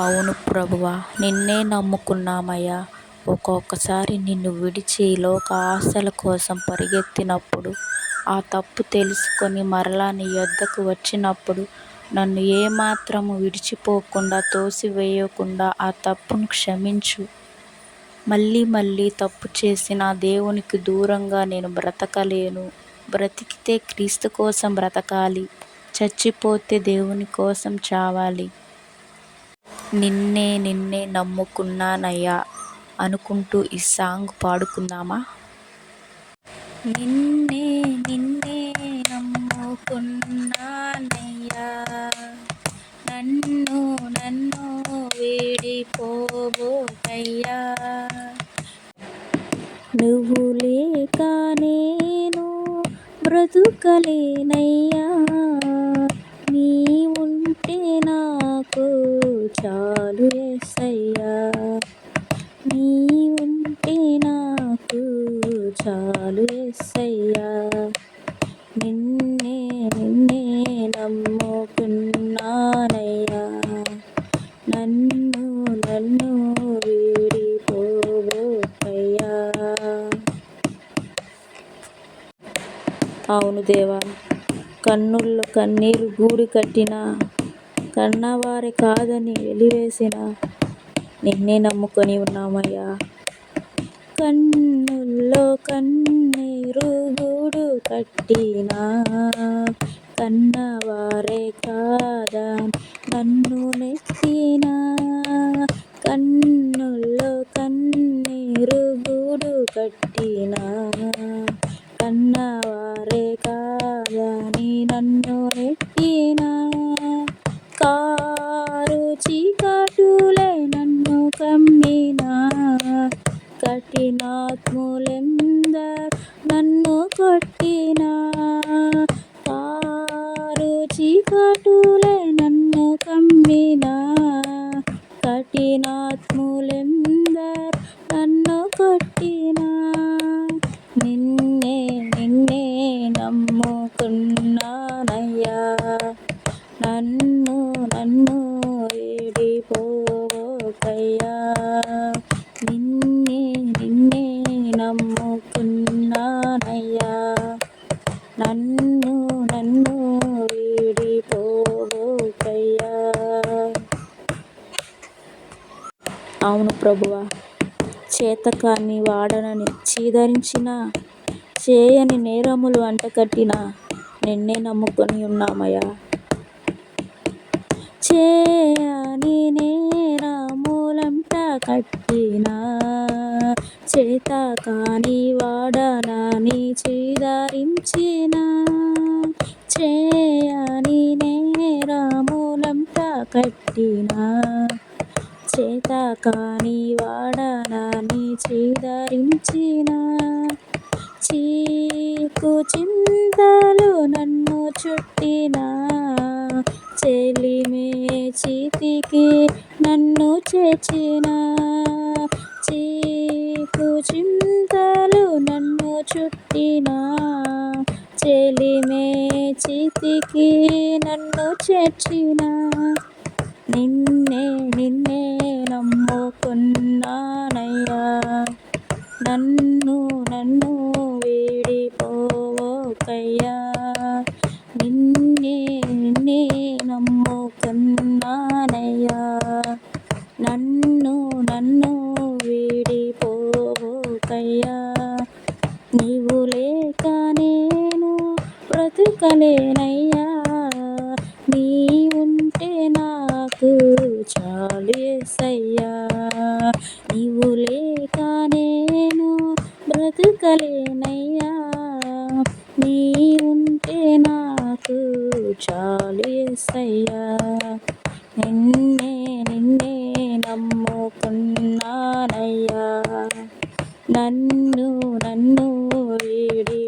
అవును ప్రభువా, నిన్నే నమ్ముకున్నామయ్యా. ఒక్కొక్కసారి నిన్ను విడిచి లోక ఆశల కోసం పరిగెత్తినప్పుడు, ఆ తప్పు తెలుసుకొని మరలా నీ యొద్దకు వచ్చినప్పుడు నన్ను ఏమాత్రము విడిచిపోకుండా తోసివేయకుండా ఆ తప్పును క్షమించు. మళ్ళీ మళ్ళీ తప్పు చేసిన దేవునికి దూరంగా నేను బ్రతకలేను. బ్రతికితే క్రీస్తు కోసం బ్రతకాలి, చచ్చిపోతే దేవుని కోసం చావాలి. నిన్నే నమ్ముకున్నానయ్యా అనుకుంటూ ఈ సాంగ్ పాడుకుందామా? నిన్నే నమ్ముకున్నానయ్యా, నన్ను వీడిపోబోకయ్యా. నువ్వు లేక నేను బ్రతుకలేనయ్యా, నీవుంటే నాకు చాలు యేసయ్యా, నీవుంటే నాకు చాలు యేసయ్యా. నిన్నే నమ్ముకున్నానయ్యా, నన్ను వీడిపోబోకయ్యా. అవును దేవా, కన్నుల్లో కన్నీరు గూడు కట్టిన, కన్నవారి కాదని వెలివేసిన నిన్నే నమ్ముకొని ఉన్నామయ్యా. కన్నుల్లో కన్నీరు గూడు కట్టినా, కన్నవారే కాదా నన్ను నెత్తినా. కన్నుల్లో కన్నీరు గూడు కట్టినా, కన్నవారే కాదని నన్ను నెత్తినా. కారు చీకటులే నన్ను కమ్మినా, కఠినాత్ములెందరు నన్ను కొట్టినా. కారు చీకటులే నన్ను కమ్మినా, కఠినాత్ములెందరు నన్ను కొట్టినా. నిన్నే నమ్ముకున్నానయ్యా, నన్ను వీడిపోబోకయ్యా. నిన్నే నమ్ముకున్నానయ్యా, నన్ను వీడిపోబోకయ్యా. అవును ప్రభువా, చేతకాని వాడనని చీదరించిన, చేయని నేరములు అంటకట్టిన నిన్నే నమ్ముకొని ఉన్నామయ్యా. చేయని నేరములంట కట్టిన, చేతకాని వాడనని చీదరించిన. చేయని నేరములంట కట్టిన, చేతకాని వాడనని చీదరించిన. చీకు చింతలు నన్ను చుట్టిన, చెలిమే చితికి నన్ను చేర్చిన. చీకు చింతలు నన్ను చుట్టిన, చెలిమే చితికి నన్ను చేర్చిన. నిన్నే నమ్ముకున్నానయ్యా, నన్ను వీడిపోవోకయ్యా. నిన్నే నమ్ముకున్నానయ్యా, నన్ను వీడిపోవోకయ్యా. నీవు లేక నేను బ్రతుకలేనయ్యా, నీవుంటే నాకు చాలు యేసయ్యా. నీవు లేక నేను బ్రతుకలేనయ్యా, నీవుంటే నాకు చాలు యేసయ్యా. నిన్నే నమ్ముకున్నానయ్యా, నన్ను వీడి